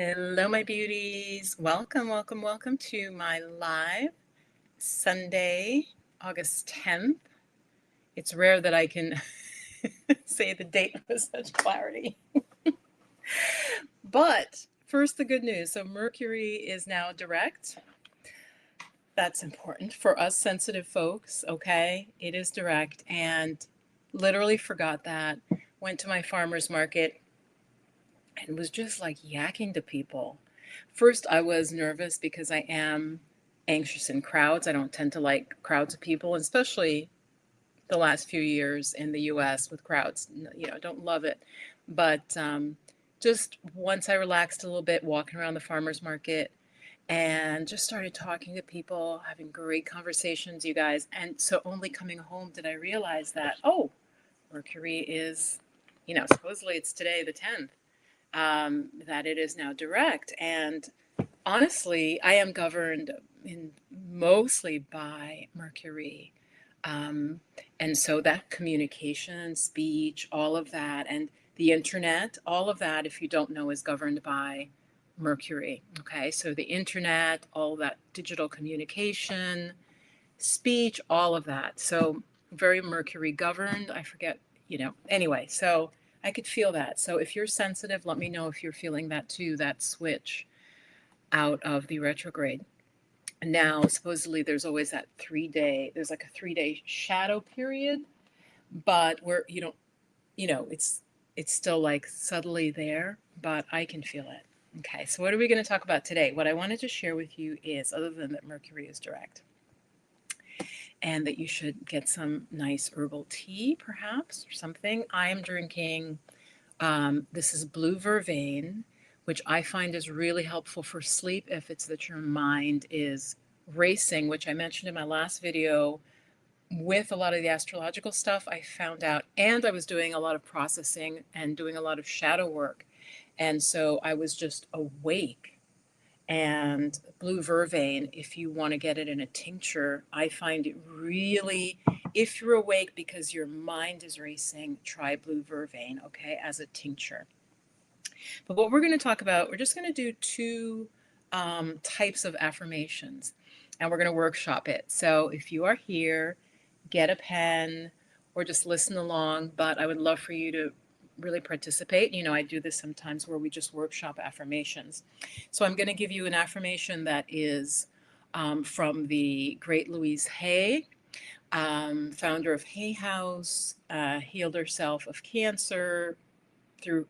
Hello, my beauties. Welcome, welcome, welcome to my live Sunday, August 10th. It's rare that I can say the date with such clarity. But first, the good news. So, Mercury is now direct. That's important for us sensitive folks, okay? It is direct, and literally forgot that. Went to my farmer's market and was just like yakking to people. First, I was nervous because I am anxious in crowds. I don't tend to like crowds of people, especially the last few years in the US with crowds. Don't love it. But just once I relaxed a little bit, walking around the farmer's market and just started talking to people, having great conversations, you guys. And so only coming home did I realize that, oh, Mercury is, supposedly it's today, the 10th, that it is now direct. And honestly, I am governed mostly by Mercury. Um, and so that communication, speech, all of that, and the internet, all of that, if you don't know, is governed by Mercury. Okay, so the internet, all that digital communication, speech, all of that. So very Mercury governed. I forget, anyway, so I could feel that. So if you're sensitive, let me know if you're feeling that too, that switch out of the retrograde. Now, supposedly there's always that there's like a 3 day shadow period, but where it's still like subtly there, but I can feel it. Okay, so what are we going to talk about today? What I wanted to share with you is, other than that Mercury is direct, and that you should get some nice herbal tea, perhaps, or something. I am drinking, this is blue vervain, which I find is really helpful for sleep if it's that your mind is racing, which I mentioned in my last video. With a lot of the astrological stuff, I found out, and I was doing a lot of processing and doing a lot of shadow work. And so I was just awake. And blue vervain, if you want to get it in a tincture, I find it really, if you're awake because your mind is racing, try blue vervain, okay, as a tincture. But what we're going to talk about, we're just going to do two types of affirmations, and we're going to workshop it. So if you are here, get a pen or just listen along, but I would love for you to really participate. I do this sometimes where we just workshop affirmations. So I'm going to give you an affirmation that is from the great Louise Hay, founder of Hay House, healed herself of cancer through,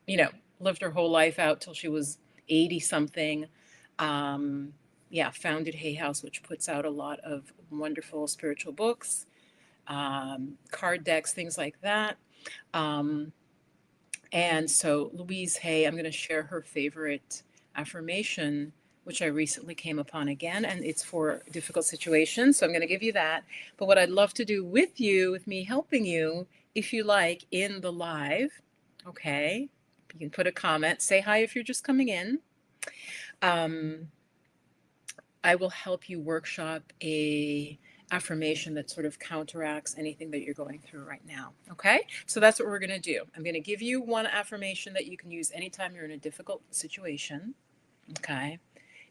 lived her whole life out till she was 80 something. Founded Hay House, which puts out a lot of wonderful spiritual books, card decks, things like that. And so Louise Hay, I'm going to share her favorite affirmation, which I recently came upon again, and it's for difficult situations. So I'm going to give you that. But what I'd love to do with you, with me helping you, if you like, in the live, okay, you can put a comment, say hi if you're just coming in. I will help you workshop a affirmation that sort of counteracts anything that you're going through right now. Okay? So that's what we're going to do. I'm going to give you one affirmation that you can use anytime you're in a difficult situation. Okay?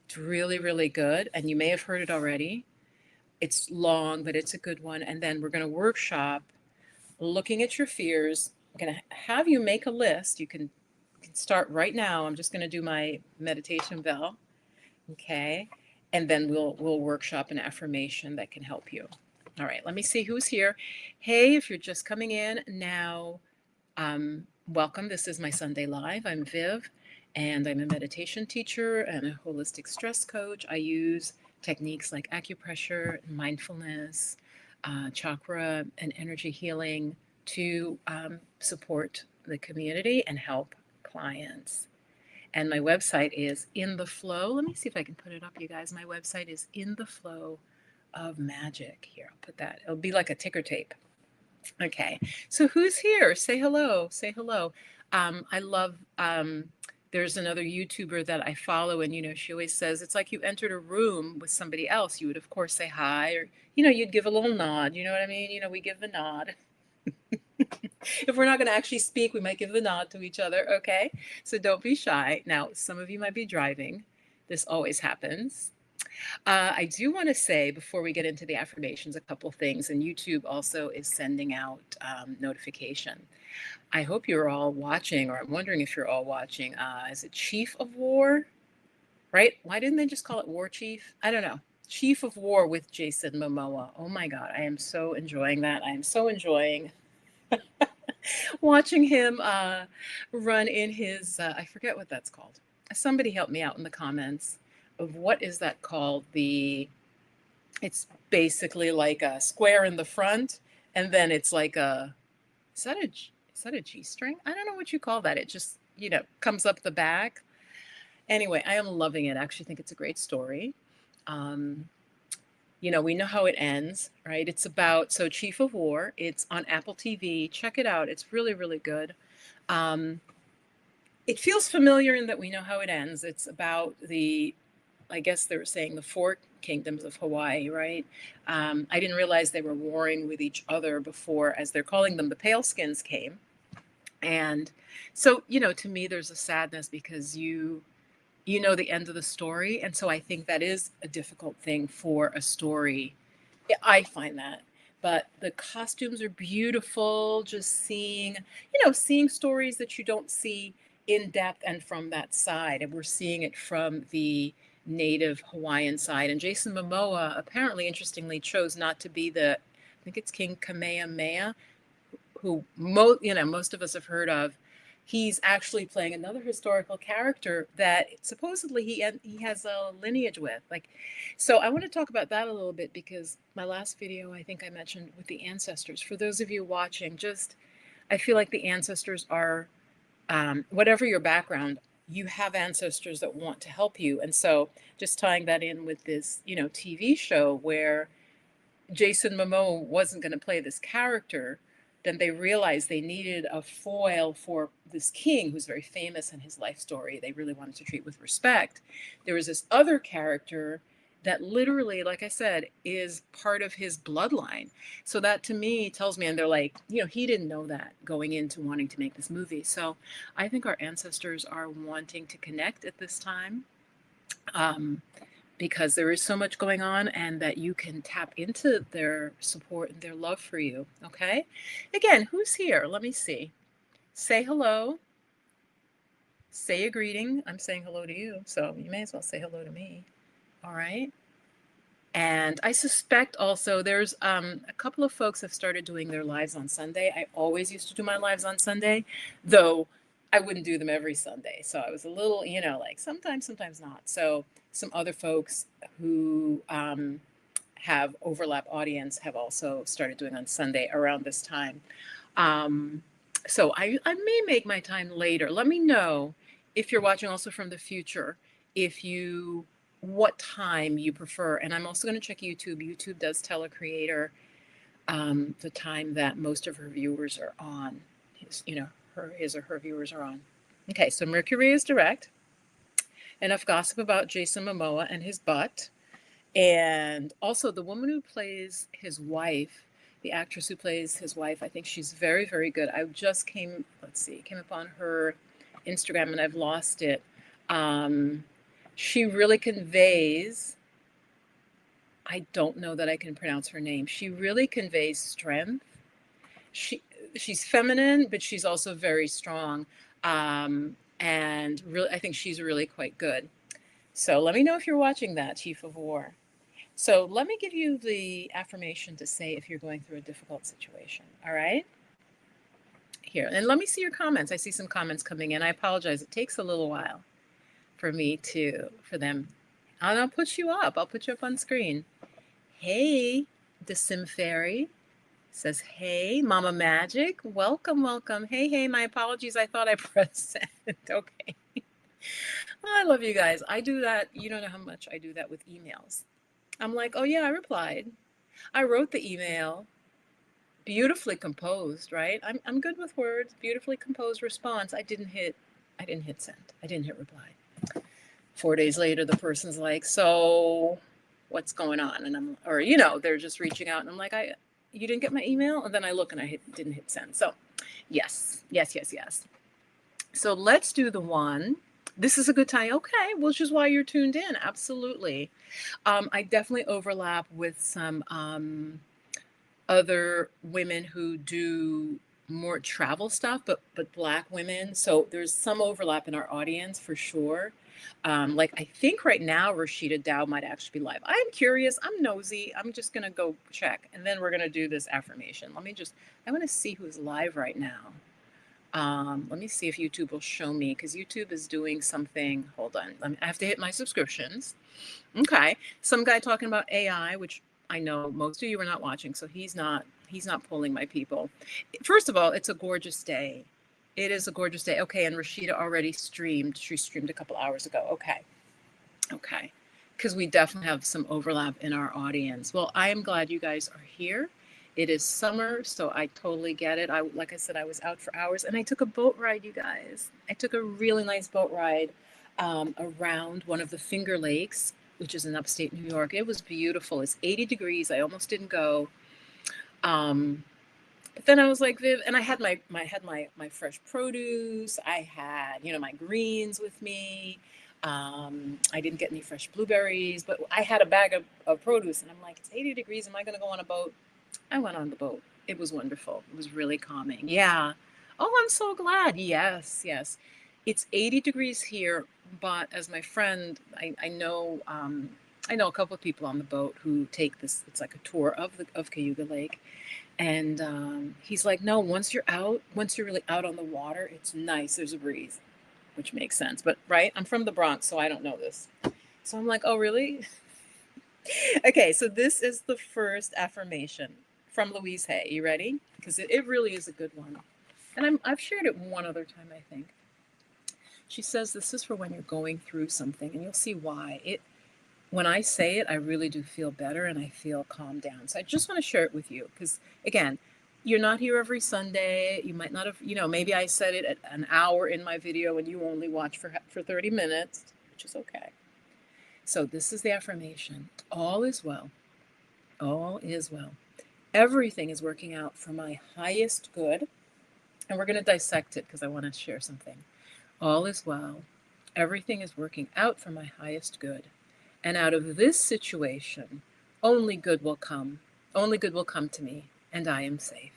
It's really, really good. And you may have heard it already. It's long, but it's a good one. And then we're going to workshop looking at your fears. I'm going to have you make a list. You can start right now. I'm just going to do my meditation bell. Okay? And then we'll workshop an affirmation that can help you. All right, let me see who's here. Hey, if you're just coming in now, welcome. This is my Sunday Live. I'm Viv, and I'm a meditation teacher and a holistic stress coach. I use techniques like acupressure, mindfulness, chakra, and energy healing to support the community and help clients. And my website is In the Flow. Let me see if I can put it up, you guys. My website is In the Flow of Magic. Here, I'll put that. It'll be like a ticker tape. Okay. So who's here? Say hello. Say hello. I love, there's another YouTuber that I follow, and, she always says, it's like you entered a room with somebody else. You would, of course, say hi, or, you'd give a little nod. You know what I mean? We give the nod. If we're not going to actually speak, we might give the nod to each other. Okay. So don't be shy. Now, some of you might be driving. This always happens. I do want to say before we get into the affirmations, a couple things. And YouTube also is sending out notification. I hope you're all watching, or I'm wondering if you're all watching. Is it Chief of War? Right? Why didn't they just call it War Chief? I don't know. Chief of War with Jason Momoa. Oh my God. I am so enjoying that. I am so enjoying watching him run in his, I forget what that's called. Somebody help me out in the comments of what is that called? It's basically like a square in the front, and then it's like is that a G string? I don't know what you call that. It just, comes up the back. Anyway, I am loving it. I actually think it's a great story. Um, we know how it ends, right? It's about, so Chief of War, it's on Apple TV. Check it out. It's really, really good. Um, it feels familiar in that we know how it ends. It's about I guess they were saying the four kingdoms of Hawaii, right? I didn't realize they were warring with each other before, as they're calling them, the Pale Skins came. And so, to me, there's a sadness because you know the end of the story. And so I think that is a difficult thing for a story. I find that. But the costumes are beautiful, just seeing stories that you don't see in depth and from that side. And we're seeing it from the native Hawaiian side. And Jason Momoa apparently, interestingly, chose not to be I think it's King Kamehameha, who most of us have heard of. He's actually playing another historical character that supposedly he has a lineage with. So I want to talk about that a little bit because my last video, I think I mentioned with the ancestors. For those of you watching, I feel like the ancestors are, whatever your background, you have ancestors that want to help you. And so just tying that in with this, TV show where Jason Momoa wasn't going to play this character, then they realized they needed a foil for this king who's very famous in his life story. They really wanted to treat with respect. There was this other character that literally, like I said, is part of his bloodline. So that to me tells me, and they're like, he didn't know that going into wanting to make this movie. So I think our ancestors are wanting to connect at this time. Because there is so much going on, and that you can tap into their support and their love for you. Okay. Again, who's here? Let me see. Say hello. Say a greeting. I'm saying hello to you, so you may as well say hello to me. All right. And I suspect also there's a couple of folks have started doing their lives on Sunday. I always used to do my lives on Sunday, though I wouldn't do them every Sunday. So I was a little, like sometimes not. So some other folks who have overlap audience have also started doing on Sunday around this time. So I may make my time later. Let me know if you're watching also from the future, what time you prefer. And I'm also going to check YouTube. YouTube does tell a creator the time that most of her viewers are on. His or her viewers are on. Okay, so Mercury is direct. Enough gossip about Jason Momoa and his butt. And also the woman who plays his wife, the actress who plays his wife, I think she's very, very good. I just came upon her Instagram and I've lost it. She really conveys, I don't know that I can pronounce her name. She really conveys strength. She's feminine, but she's also very strong. And really, I think she's really quite good. So let me know if you're watching that, Chief of War. So let me give you the affirmation to say if you're going through a difficult situation. All right? Here, and let me see your comments. I see some comments coming in. I apologize. It takes a little while for them. And I'll put you up. I'll put you up on screen. Hey, the Sim Fairy says, hey, Mama Magic. Welcome. Hey, my apologies. I thought I pressed send. Okay. I love you guys. I do that. You don't know how much I do that with emails. I'm like, oh yeah, I replied. I wrote the email. Beautifully composed, right? I'm good with words. Beautifully composed response. I didn't hit send. I didn't hit reply. 4 days later, the person's like, so what's going on? And they're just reaching out, and I'm like, you didn't get my email? And then I look and I didn't hit send. So Yes, yes, yes, yes. So let's do the one. This is a good time. Okay, which is why you're tuned in. Absolutely. I definitely overlap with some other women who do more travel stuff, but Black women. So there's some overlap in our audience for sure. Like I think right now Rashida Dow might actually be live. I'm curious. I'm nosy. I'm just gonna go check, and then we're gonna do this affirmation. I want to see who's live right now. Let me see if YouTube will show me because YouTube is doing something. Hold on. I have to hit my subscriptions. Okay. Some guy talking about AI, which I know most of you are not watching, so he's not pulling my people. First of all, it's a gorgeous day. It is a gorgeous day. Okay, and Rashida already streamed. She streamed a couple hours ago. Okay. Okay. Because we definitely have some overlap in our audience. Well, I am glad you guys are here. It is summer, so I totally get it. Like I said, I was out for hours and I took a boat ride, you guys. I took a really nice boat ride around one of the Finger Lakes, which is in upstate New York. It was beautiful. It's 80 degrees. I almost didn't go. Um, but then I was like, Viv, and I had my fresh produce. I had, my greens with me. I didn't get any fresh blueberries, but I had a bag of produce, and I'm like, it's 80 degrees. Am I going to go on a boat? I went on the boat. It was wonderful. It was really calming. Yeah. Oh, I'm so glad. Yes, yes. It's 80 degrees here, but as my friend, I know a couple of people on the boat who take this. It's like a tour of Cayuga Lake, and he's like, no, once you're really out on the water, it's nice. There's a breeze, which makes sense. But right, I'm from the Bronx, so I don't know this. So I'm like, oh, really? Okay, so this is the first affirmation from Louise Hay. You ready? Because it really is a good one. And I've shared it one other time, I think. She says this is for when you're going through something, and you'll see why. When I say it, I really do feel better and I feel calmed down. So I just want to share it with you because, again, you're not here every Sunday. You might not have, maybe I said it at an hour in my video and you only watch for 30 minutes, which is okay. So this is the affirmation. All is well. All is well. Everything is working out for my highest good. And we're going to dissect it because I want to share something. All is well. Everything is working out for my highest good. And out of this situation, only good will come. Only good will come to me, and I am safe.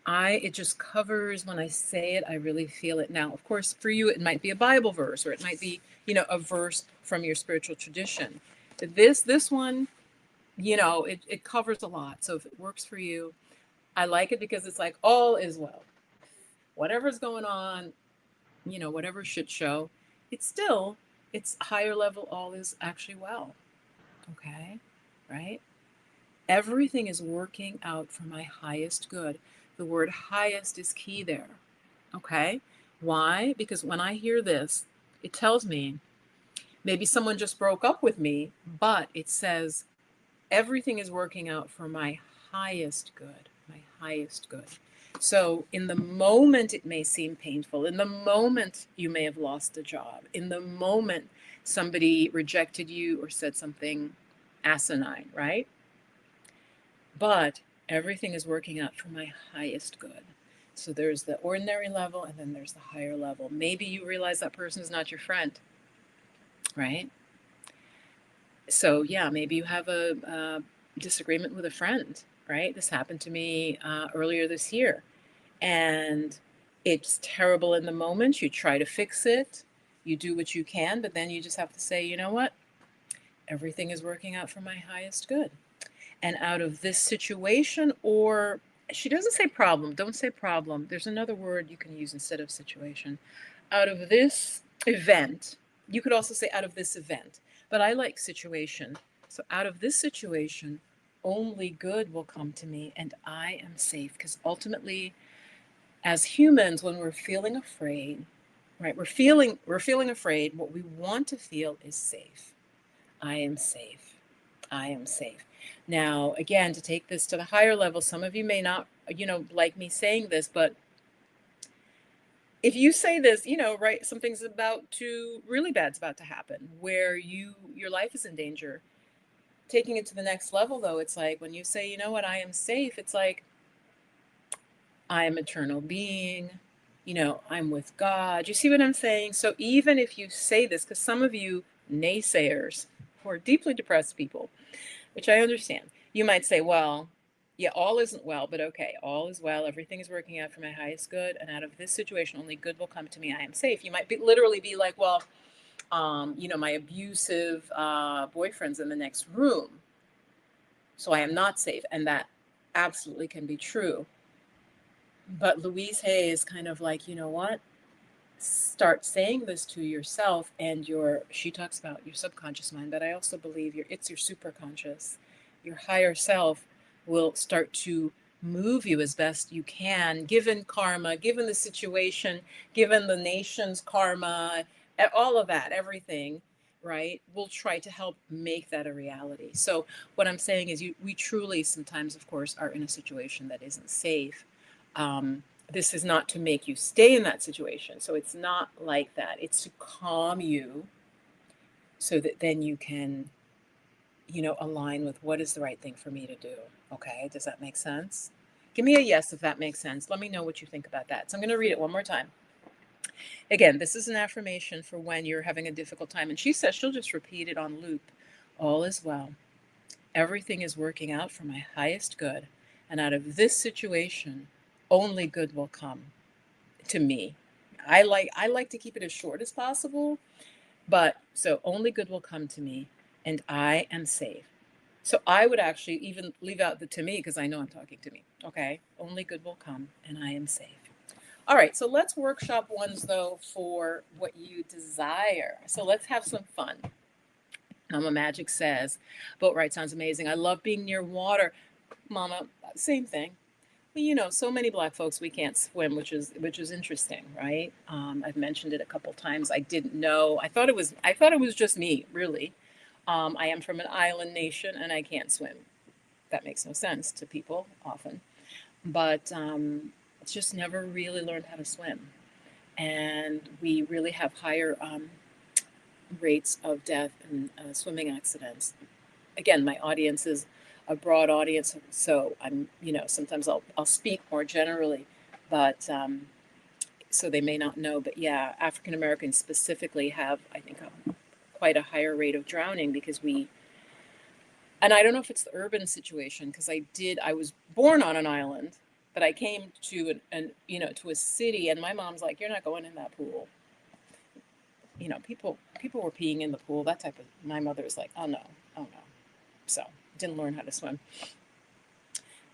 It just covers when I say it, I really feel it. Now, of course, for you, it might be a Bible verse, or it might be, a verse from your spiritual tradition. This one, it covers a lot. So if it works for you, I like it because it's like all is well. Whatever's going on, whatever shit show, it's higher level, all is actually well. Okay, right? Everything is working out for my highest good. The word highest is key there. Okay, why? Because when I hear this, it tells me maybe someone just broke up with me, but it says everything is working out for my highest good, my highest good. So, in the moment, it may seem painful. In the moment, you may have lost a job. In the moment, somebody rejected you or said something asinine, right? But everything is working out for my highest good. So, there's the ordinary level and then there's the higher level. Maybe you realize that person is not your friend, right? So, yeah, maybe you have a disagreement with a friend, right? This happened to me earlier this year. And it's terrible in the moment. You try to fix it, you do what you can, but then you just have to say, you know what? Everything is working out for my highest good. And out of this situation, or she doesn't say problem, don't say problem. There's another word you can use instead of situation. Out of this event, you could also say out of this event, but I like situation. So out of this situation, only good will come to me and I am safe because ultimately, as humans, when we're feeling afraid, right, we're feeling afraid, what we want to feel is safe. I am safe. I am safe. Now, again, to take this to the higher level, some of you may not, like me saying this, but if you say this, right, something's about to really bad's about to happen where your life is in danger. Taking it to the next level though, it's like when you say, you know what, I am safe, it's like I am eternal being. I'm with God. You see what I'm saying? So even if you say this, because some of you naysayers who are deeply depressed people, which I understand, you might say, well, yeah, all isn't well, but okay, all is well. Everything is working out for my highest good. And out of this situation, only good will come to me. I am safe. You might literally be like, well, my abusive boyfriend's in the next room, so I am not safe. And that absolutely can be true. But Louise Hay is kind of like, you know what? Start saying this to yourself, and she talks about your subconscious mind, but I also believe it's your superconscious. Your higher self will start to move you as best you can, given karma, given the situation, given the nation's karma, all of that, everything, right? We'll try to help make that a reality. So what I'm saying is we truly sometimes, of course, are in a situation that isn't safe. This is not to make you stay in that situation. So it's not like that. It's to calm you so that then you can, align with what is the right thing for me to do. Okay. Does that make sense? Give me a yes if that makes sense. Let me know what you think about that. So I'm going to read it one more time. Again, this is an affirmation for when you're having a difficult time. And she says she'll just repeat it on loop. All is well. Everything is working out for my highest good. And out of this situation, only good will come to me. I like to keep it as short as possible, but so only good will come to me, and I am safe. So I would actually even leave out the to me because I know I'm talking to me. Okay, only good will come, and I am safe. All right, so let's workshop ones though for what you desire. So let's have some fun. Mama Magic says, boat ride sounds amazing. I love being near water. Mama, same thing. Well, so many Black folks we can't swim, which is interesting, right? I've mentioned it a couple times. I didn't know. I thought it was just me, really. I am from an island nation, and I can't swim. That makes no sense to people often, but it's just never really learned how to swim, and we really have higher rates of death in swimming accidents. Again, my audience is a broad audience, so I'm, sometimes I'll speak more generally, but so they may not know. But yeah, African Americans specifically have, I think, quite a higher rate of drowning because and I don't know if it's the urban situation because I was born on an island, but I came to to a city, and my mom's like, "You're not going in that pool." People were peeing in the pool, that type of. My mother was like, "Oh no, oh no." So didn't learn how to swim.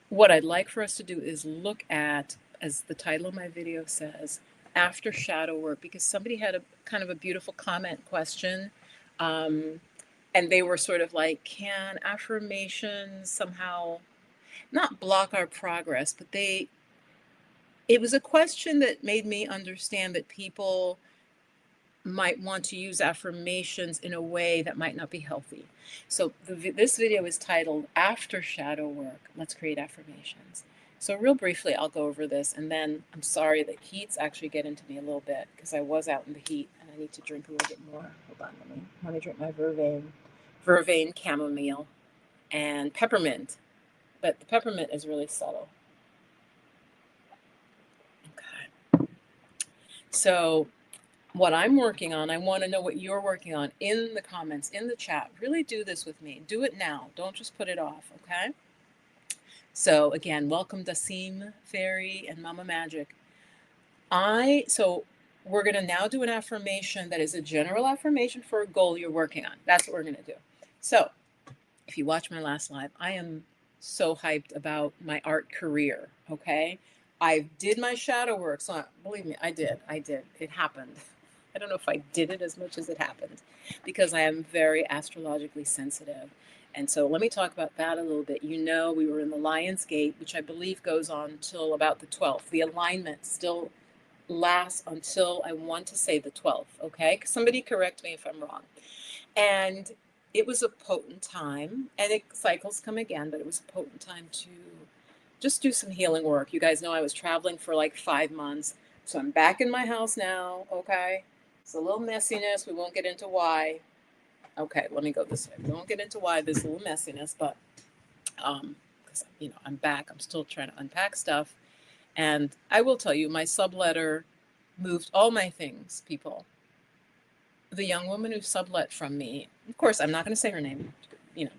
What I'd like for us to do is look at, as the title of my video says, after shadow work, because somebody had a kind of a beautiful comment question. And they were sort of like, can affirmations somehow not block our progress, but it was a question that made me understand that people might want to use affirmations in a way that might not be healthy. So this video is titled After Shadow Work, Let's Create Affirmations. So real briefly, I'll go over this, and then I'm sorry that heat's actually getting to me a little bit because I was out in the heat and I need to drink a little bit more. Hold on, let me drink my vervain chamomile and peppermint, but the peppermint is really subtle. Okay. So what I'm working on, I want to know what you're working on in the comments, in the chat. Really do this with me. Do it now. Don't just put it off, okay? So again, welcome Dasim, Fairy, and Mama Magic. So we're going to now do an affirmation that is a general affirmation for a goal you're working on. That's what we're going to do. So if you watch my last live, I am so hyped about my art career, okay? I did my shadow work, so believe me, I did. It happened. I don't know if I did it as much as it happened because I am very astrologically sensitive. And so let me talk about that a little bit. We were in the Lion's Gate, which I believe goes on till about the 12th. The alignment still lasts until, I want to say, the 12th, okay? Somebody correct me if I'm wrong. And it was a potent time, and cycles come again, but it was a potent time to just do some healing work. You guys know I was traveling for like 5 months, so I'm back in my house now, okay? It's a little messiness. We won't get into why. Okay, let me go this way. We won't get into why there's a little messiness, but because I'm back, I'm still trying to unpack stuff, And I will tell you, my subletter moved all my things, people. The young woman who sublet from me, of course, I'm not going to say her name,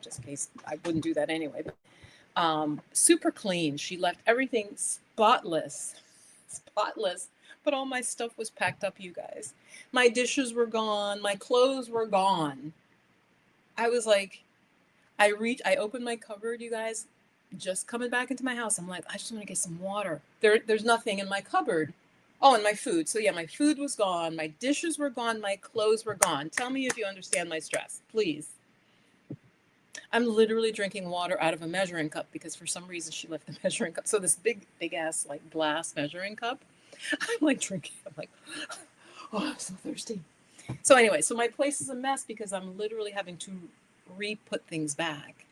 just in case I wouldn't do that anyway, but super clean. She left everything spotless, spotless, but all my stuff was packed up, you guys. My dishes were gone, my clothes were gone. I was like, I opened my cupboard, you guys, just coming back into my house. I'm like, I just want to get some water. There's nothing in my cupboard. Oh, and my food. So yeah, my food was gone. My dishes were gone. My clothes were gone. Tell me if you understand my stress, please. I'm literally drinking water out of a measuring cup because for some reason she left the measuring cup. So this big ass like glass measuring cup. I'm like drinking. I'm like, oh, I'm so thirsty. So anyway, so my place is a mess because I'm literally having to re-put things back.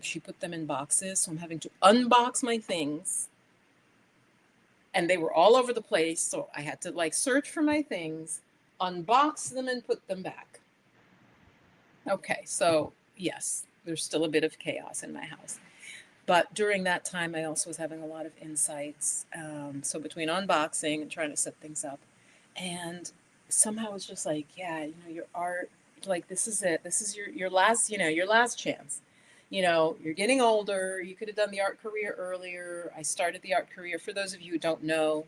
She put them in boxes, so I'm having to unbox my things, and they were all over the place. So I had to like search for my things, unbox them, and put them back. Okay, so yes, there's still a bit of chaos in my house. But during that time, I also was having a lot of insights. So between unboxing and trying to set things up, and somehow it's just like, yeah, your art, like this is it. This is your last, your last chance. You're getting older. You could have done the art career earlier. I started the art career. For those of you who don't know,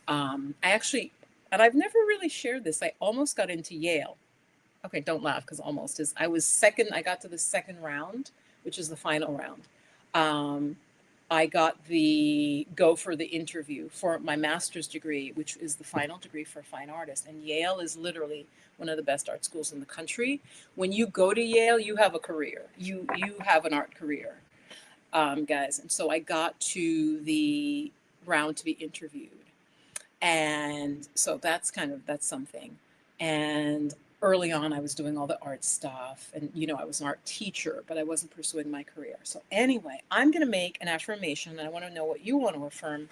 I actually, and I've never really shared this. I almost got into Yale. Okay, don't laugh because almost is. I was second. I got to the second round, which is the final round. Um, I got the go for the interview for my master's degree, which is the final degree for a fine artist. And Yale is literally one of the best art schools in the country. When you go to Yale, you have a career. You have an art career, guys. And so I got to the round to be interviewed, and so that's something. And early on I was doing all the art stuff, and I was an art teacher, but I wasn't pursuing my career. So anyway, I'm going to make an affirmation, and I want to know what you want to affirm.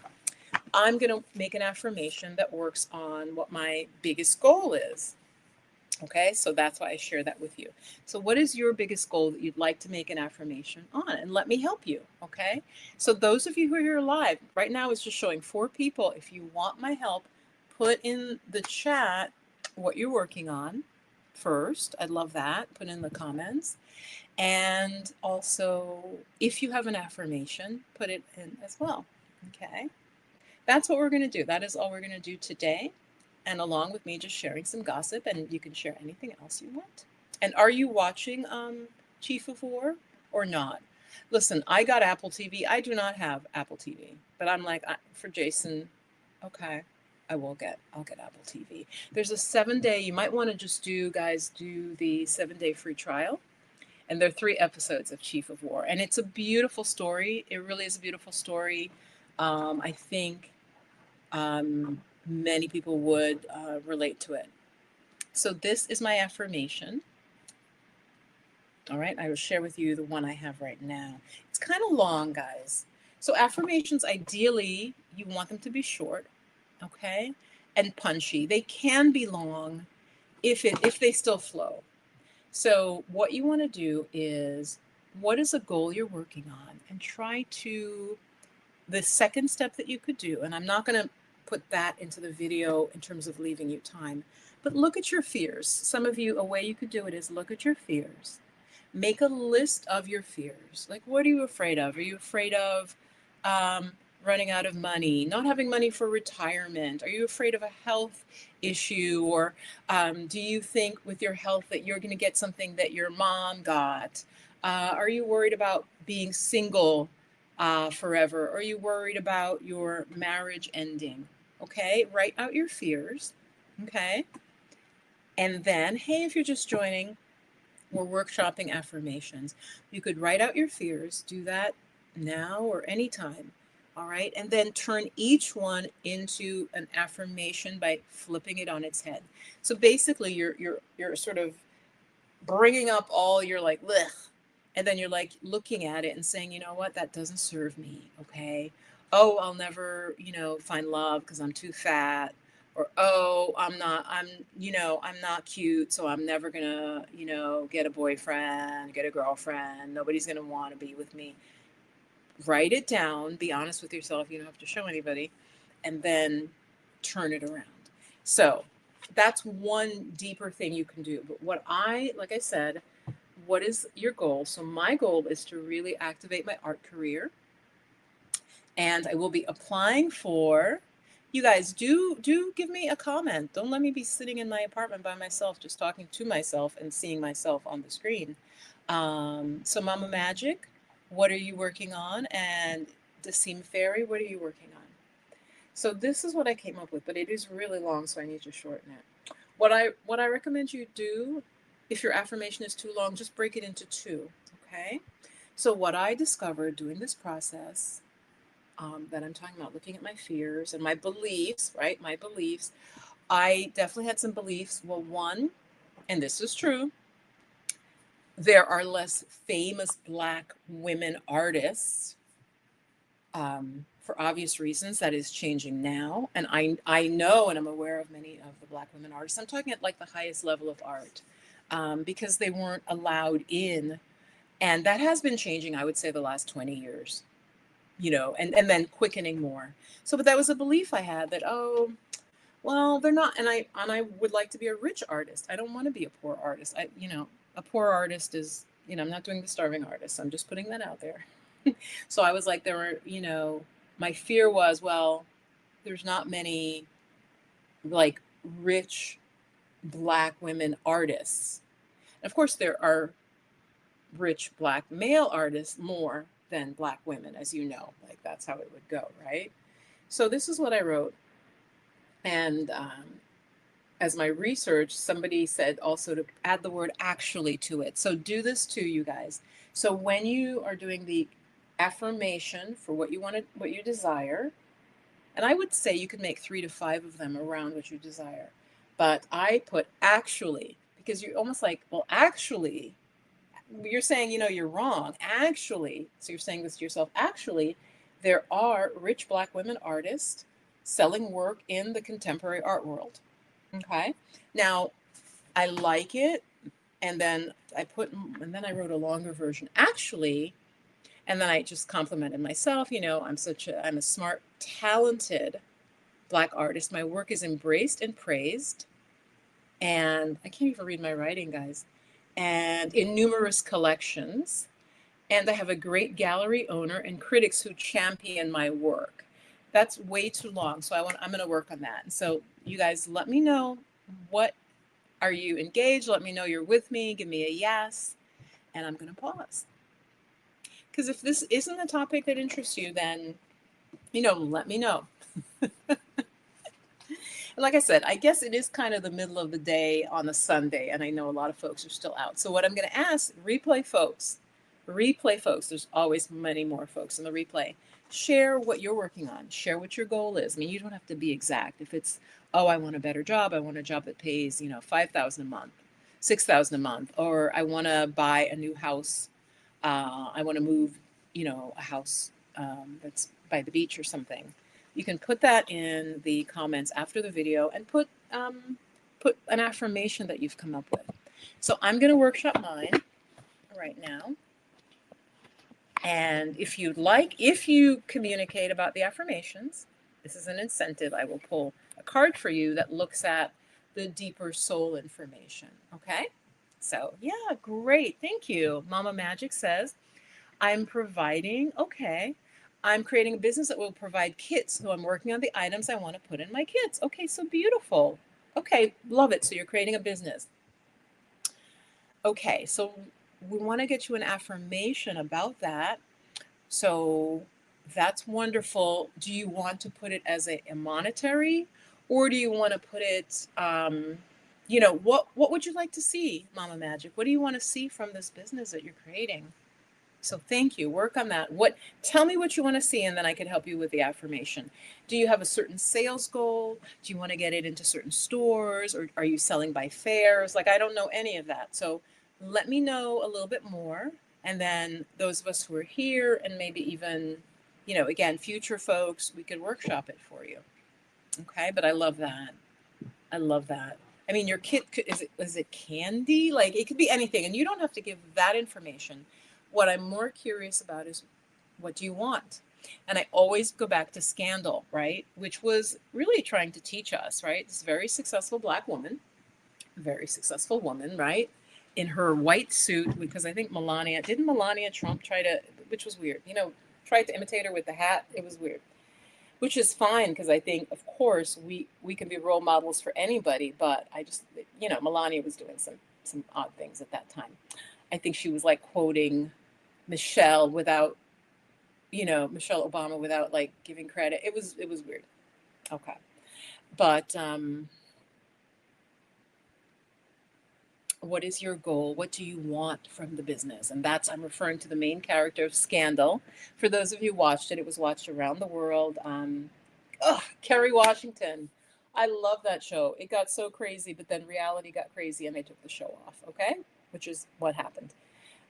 I'm going to make an affirmation that works on what my biggest goal is. Okay, so that's why I share that with you. So what is your biggest goal that you'd like to make an affirmation on? And let me help you, okay? So those of you who are here live, right now it's just showing 4 people. If you want my help, put in the chat what you're working on first. I'd love that. Put in the comments. And also, if you have an affirmation, put it in as well, okay? That's what we're going to do. That is all we're going to do today. And along with me just sharing some gossip, and you can share anything else you want. And are you watching Chief of War or not? Listen, I got Apple TV. I do not have Apple TV, but I'm like, for Jason, okay, I'll get Apple TV. There's a 7-day, you might want to just do the 7-day free trial. And there are 3 episodes of Chief of War. And it's a beautiful story. It really is a beautiful story. I think many people would relate to it. So this is my affirmation. All right, I will share with you the one I have right now. It's kind of long, guys. So affirmations, ideally, you want them to be short, okay, and punchy. They can be long if they still flow. So what you want to do is, what is a goal you're working on, and try to, the second step that you could do, and I'm not going to put that into the video in terms of leaving you time, but look at your fears. Some of you, a way you could do it is look at your fears. Make a list of your fears. Like, what are you afraid of? Are you afraid of running out of money, not having money for retirement? Are you afraid of a health issue? Or do you think with your health that you're going to get something that your mom got? Are you worried about being single forever? Are you worried about your marriage ending? Okay, write out your fears. Okay. And then, hey, if you're just joining, we're workshopping affirmations. You could write out your fears, do that now or anytime. All right. And then turn each one into an affirmation by flipping it on its head. So basically you're sort of bringing up all your like, blech, and then you're like looking at it and saying, you know what, that doesn't serve me. Okay. Oh, I'll never, find love because I'm too fat. Or, oh, I'm not cute, so I'm never gonna, get a boyfriend, get a girlfriend. Nobody's gonna want to be with me. write it down, be honest with yourself, you don't have to show anybody, and then turn it around. So that's one deeper thing you can do. But like I said, what is your goal? So my goal is to really activate my art career. And I will be applying for, you guys do give me a comment. Don't let me be sitting in my apartment by myself, just talking to myself and seeing myself on the screen. So Mama Magic, what are you working on? And Decim Fairy, what are you working on? So this is what I came up with, but it is really long, so I need to shorten it. What I recommend you do, if your affirmation is too long, just break it into two, okay? So what I discovered doing this process, that I'm talking about, looking at my fears and my beliefs, right? My beliefs. I definitely had some beliefs. Well, one, and this is true, there are less famous Black women artists, for obvious reasons. That is changing now. And I know and I'm aware of many of the Black women artists. I'm talking at like the highest level of art, because they weren't allowed in. And that has been changing, I would say, the last 20 years. And then quickening more. So, but that was a belief I had that, oh, well, they're not, and I would like to be a rich artist. I don't want to be a poor artist. A poor artist is, I'm not doing the starving artist. I'm just putting that out there. So I was like, my fear was, well, there's not many like rich Black women artists. Of course, there are rich Black male artists more than Black women, as you know. Like that's how it would go, right? So this is what I wrote. And as my research, somebody said also to add the word actually to it. So do this too, you guys. So when you are doing the affirmation for what you want to, what you desire, and I would say you could make 3 to 5 of them around what you desire. But I put actually, because you're almost like, well, actually, you're saying, you're wrong. Actually, so you're saying this to yourself, actually, there are rich Black women artists selling work in the contemporary art world. Okay. Now, I like it. And then I wrote a longer version. Actually, and then I just complimented myself. I'm a smart, talented Black artist. My work is embraced and praised. And I can't even read my writing, guys. And in numerous collections. And I have a great gallery owner and critics who champion my work. That's way too long. So I'm going to work on that. And so you guys let me know, what are you engaged? Let me know you're with me. Give me a yes. And I'm going to pause. Because if this isn't a topic that interests you, then, let me know. Like I said, I guess it is kind of the middle of the day on a Sunday, and I know a lot of folks are still out. So what I'm going to ask, replay folks, there's always many more folks in the replay. Share what you're working on. Share what your goal is. I mean, you don't have to be exact. If it's, oh, I want a better job. I want a job that pays, $5,000 a month, $6,000 a month, or I want to buy a new house. I want to move, a house that's by the beach or something. You can put that in the comments after the video and put an affirmation that you've come up with. So I'm going to workshop mine right now. And if you communicate about the affirmations, this is an incentive. I will pull a card for you that looks at the deeper soul information. Okay? So yeah, great. Thank you. Mama Magic says, I'm creating a business that will provide kits. So I'm working on the items I want to put in my kits. Okay, so beautiful. Okay, love it. So you're creating a business. Okay, so we want to get you an affirmation about that. So that's wonderful. Do you want to put it as a monetary, or do you want to put it, what would you like to see, Mama Magic? What do you want to see from this business that you're creating? So thank you. Work on that. Tell me what you want to see, and then I can help you with the affirmation. Do you have a certain sales goal? Do you want to get it into certain stores, or are you selling by fairs? Like, I don't know any of that. So let me know a little bit more. And then those of us who are here, and maybe even, again, future folks, we could workshop it for you. Okay. But I love that. I love that. I mean, your kit, is it candy? Like, it could be anything, and you don't have to give that information. What I'm more curious about is What do you want? And I always go back to Scandal, right? Which was really trying to teach us, right? This very successful Black woman, very successful woman, right? In her white suit, because I think didn't Melania Trump try to, which was weird, tried to imitate her with the hat. It was weird, which is fine because I think, of course, we can be role models for anybody. But I just, Melania was doing some odd things at that time. I think she was like quoting Michelle without, Michelle Obama without like giving credit. It was weird. Okay, but what is your goal? What do you want from the business? And that's, I'm referring to the main character of Scandal. For those of you who watched it, it was watched around the world. Kerry Washington. I love that show. It got so crazy, but then reality got crazy and they took the show off, okay? Which is what happened.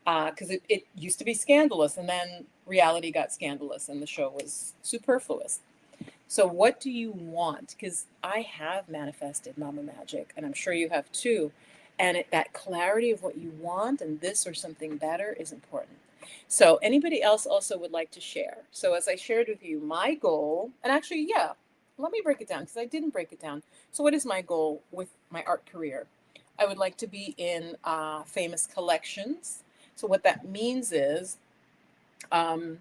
Because it used to be scandalous and then reality got scandalous and the show was superfluous. So, what do you want? Because I have manifested Mama Magic, and I'm sure you have too. And that clarity of what you want and this or something better is important. So, anybody else also would like to share? So, as I shared with you, my goal, and actually, yeah, let me break it down because I didn't break it down. So, what is my goal with my art career? I would like to be in famous collections. So, what that means is, um,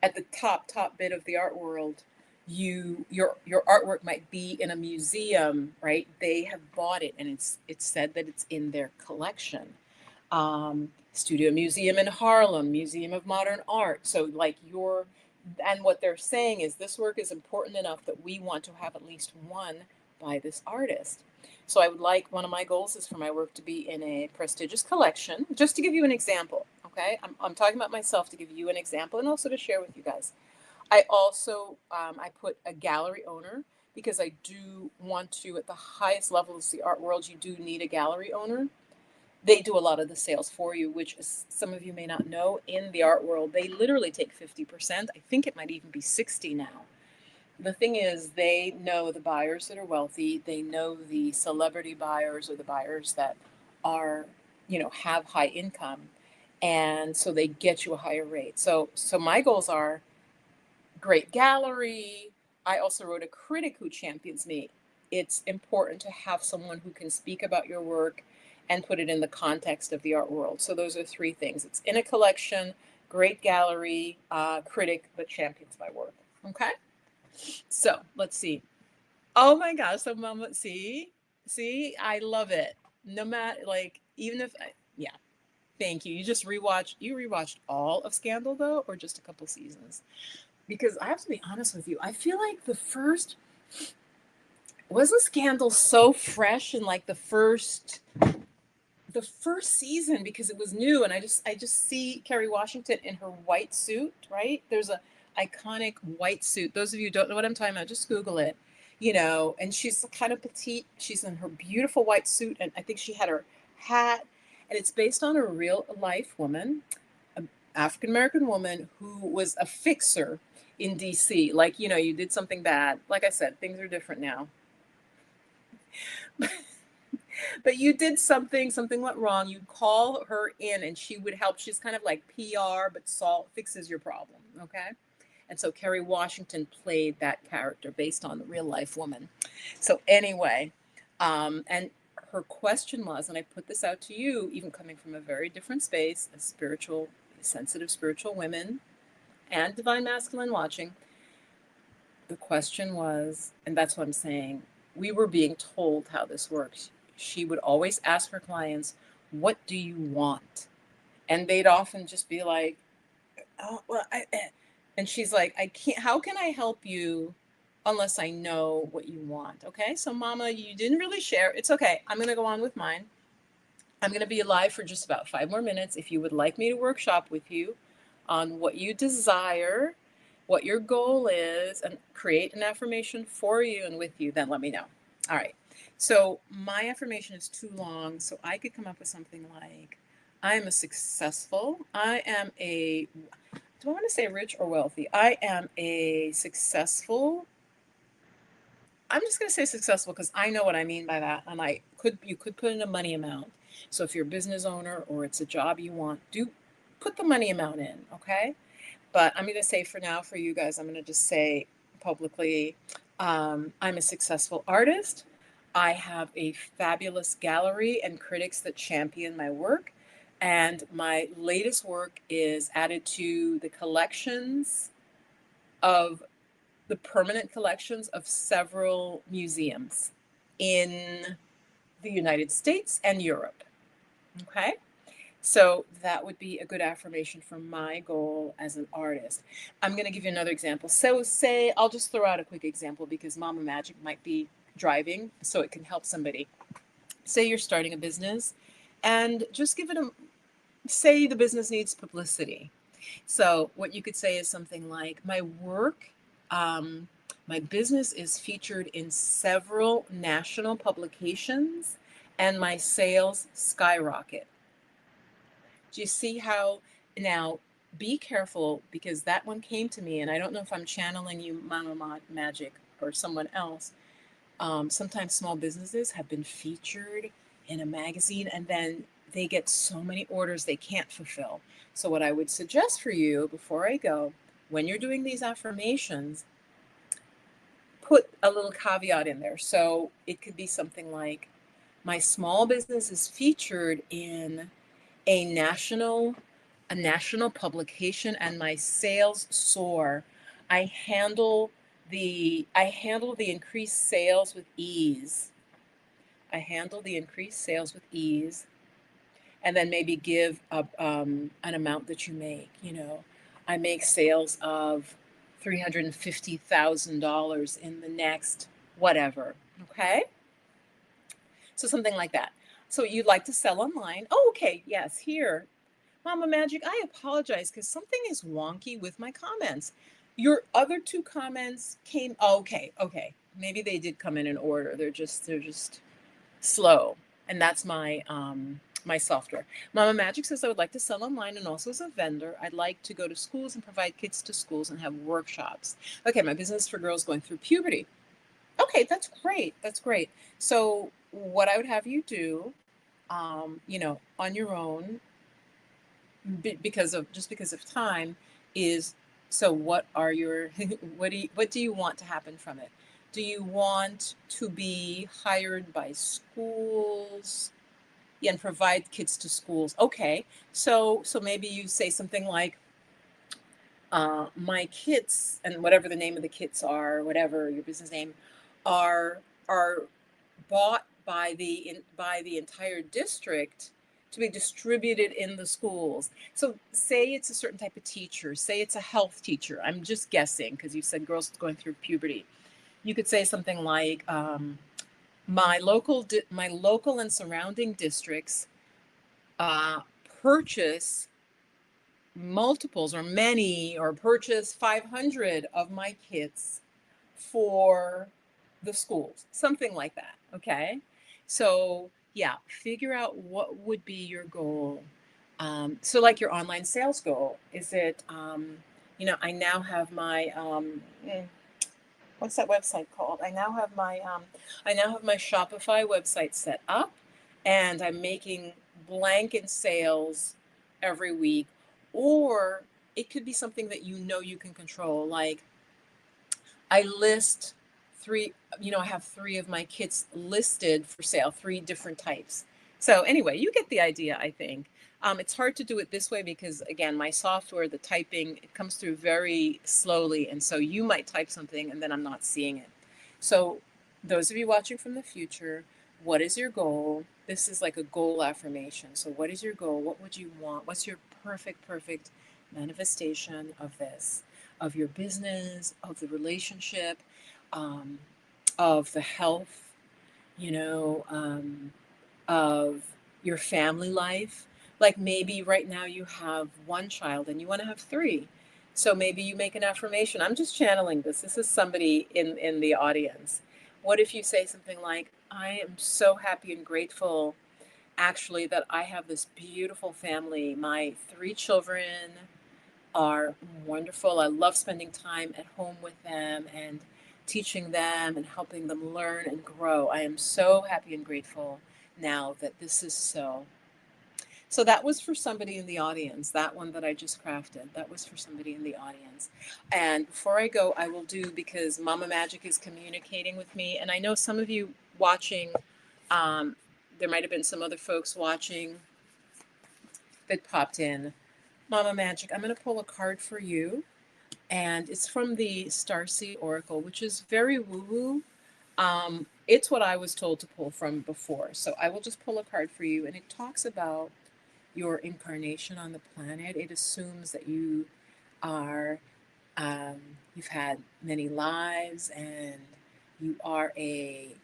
at the top bit of the art world, your artwork might be in a museum, right? They have bought it and it's said that it's in their collection. Studio Museum in Harlem, Museum of Modern Art. So like and what they're saying is this work is important enough that we want to have at least one by this artist. So I would like, one of my goals is for my work to be in a prestigious collection. Just to give you an example, okay? I'm talking about myself to give you an example and also to share with you guys. I also, I put a gallery owner because I do want to, at the highest levels of the art world, you do need a gallery owner. They do a lot of the sales for you, which is, some of you may not know, in the art world, they literally take 50%. I think it might even be 60 now. The thing is, they know the buyers that are wealthy. They know the celebrity buyers or the buyers that are, have high income. And so they get you a higher rate. So my goals are great gallery. I also wrote a critic who champions me. It's important to have someone who can speak about your work and put it in the context of the art world. So those are three things. It's in a collection, great gallery, critic that champions my work. Okay. So let's see. Oh my gosh. So mama, see, I love it. No matter, like, even if, yeah, thank you. You rewatched all of Scandal though, or just a couple seasons? Because I have to be honest with you, I feel like wasn't Scandal so fresh in like the first season because it was new and I just see Kerry Washington in her white suit, right? There's a iconic white suit. Those of you who don't know what I'm talking about, just Google it. And she's kind of petite. She's in her beautiful white suit and I think she had her hat and it's based on a real life woman, an African American woman who was a fixer in DC. Like, you did something bad. Like I said, things are different now. But you did something went wrong. You call her in and she would help. She's kind of like PR, but fixes your problem. Okay. And so Kerry Washington played that character based on the real life woman. So anyway, and her question was, and I put this out to you, even coming from a very different space, a spiritual, sensitive spiritual women and divine masculine watching. The question was, and that's what I'm saying, we were being told how this works. She would always ask her clients, what do you want? And they'd often just be like, oh, well, and she's like, I can't, how can I help you unless I know what you want? Okay. So mama, you didn't really share. It's okay. I'm going to go on with mine. I'm going to be alive for just about 5 more minutes. If you would like me to workshop with you on what you desire, what your goal is, and create an affirmation for you and with you, then let me know. All right. So my affirmation is too long, so I could come up with something like, I am do I want to say rich or wealthy? I am a successful, I'm just going to say successful because I know what I mean by that. And you could put in a money amount. So if you're a business owner or it's a job you want, do put the money amount in. Okay. But I'm going to say for now, for you guys, I'm going to just say publicly, I'm a successful artist. I have a fabulous gallery and critics that champion my work. And my latest work is added to the collections of the permanent collections of several museums in the United States and Europe. Okay. So that would be a good affirmation for my goal as an artist. I'm going to give you another example. So, say, I'll just throw out a quick example because Mama Magic might be driving, so it can help somebody. Say you're starting a business and just give it a, say the business needs publicity. So, what you could say is something like, my work, um, my business is featured in several national publications and my sales skyrocket. Do you see how now be careful because that one came to me and I don't know if I'm channeling you, Magic, or someone else. Sometimes small businesses have been featured in a magazine and then they get so many orders they can't fulfill. So, what I would suggest for you before I go, when you're doing these affirmations, put a little caveat in there. So, it could be something like, my small business is featured in a national a national publication and my sales soar. I handle the increased sales with ease. I handle the increased sales with ease, and then maybe give an amount that you make. I make sales of $350,000 in the next whatever. Okay, so something like that. So you'd like to sell online? Oh, okay. Yes, here. Mama Magic, I apologize because something is wonky with my comments. Your other two comments came, oh, okay. Maybe they did come in order. They're just slow. And that's my software. Mama Magic says I would like to sell online and also as a vendor. I'd like to go to schools and provide kits to schools and have workshops. Okay, my business for girls going through puberty. Okay, that's great. That's great. So what I would have you do, on your own, because of time, is, so what are your what do you want to happen from it? Do you want to be hired by schools? Yeah, and provide kits to schools. Okay, so maybe you say something like, my kits, and whatever the name of the kits are, whatever your business name, are bought by the entire district to be distributed in the schools. So say it's a certain type of teacher, say it's a health teacher. I'm just guessing because you said girls going through puberty. You could say something like, my local and surrounding districts uh, purchase multiples or many, or purchase 500 of my kits for the schools, something like that. Okay. So, yeah, figure out what would be your goal. So, like your online sales goal, is it, I now have my, what's that website called? I now have my Shopify website set up, and I'm making blanket sales every week. Or it could be something that you can control, like I list three, I have three of my kits listed for sale, three different types. So anyway, you get the idea, I think. It's hard to do it this way because, again, my software, the typing, it comes through very slowly. And so you might type something and then I'm not seeing it. So those of you watching from the future, what is your goal? This is like a goal affirmation. So what is your goal? What would you want? What's your perfect manifestation of this? Of your business, of the relationship, um, of the health, you know, um, of your family life. Like maybe right now you have one child and you want to have three. So maybe you make an affirmation. I'm just channeling this. This is somebody in the audience. What if you say something like, I am so happy and grateful, actually, that I have this beautiful family. My three children are wonderful. I love spending time at home with them and teaching them and helping them learn and grow. I am so happy and grateful now that this is so. So that was for somebody in the audience. That one that I just crafted, that was for somebody in the audience. And before I go, I will do, because Mama Magic is communicating with me, and I know some of you watching, there might have been some other folks watching that popped in. Mama Magic, I'm going to pull a card for you, and it's from the Starseed Oracle, which is very woo-woo. It's what I was told to pull from before. So I will just pull a card for you, and it talks about your incarnation on the planet. It assumes that you are, you've had many lives, and you are a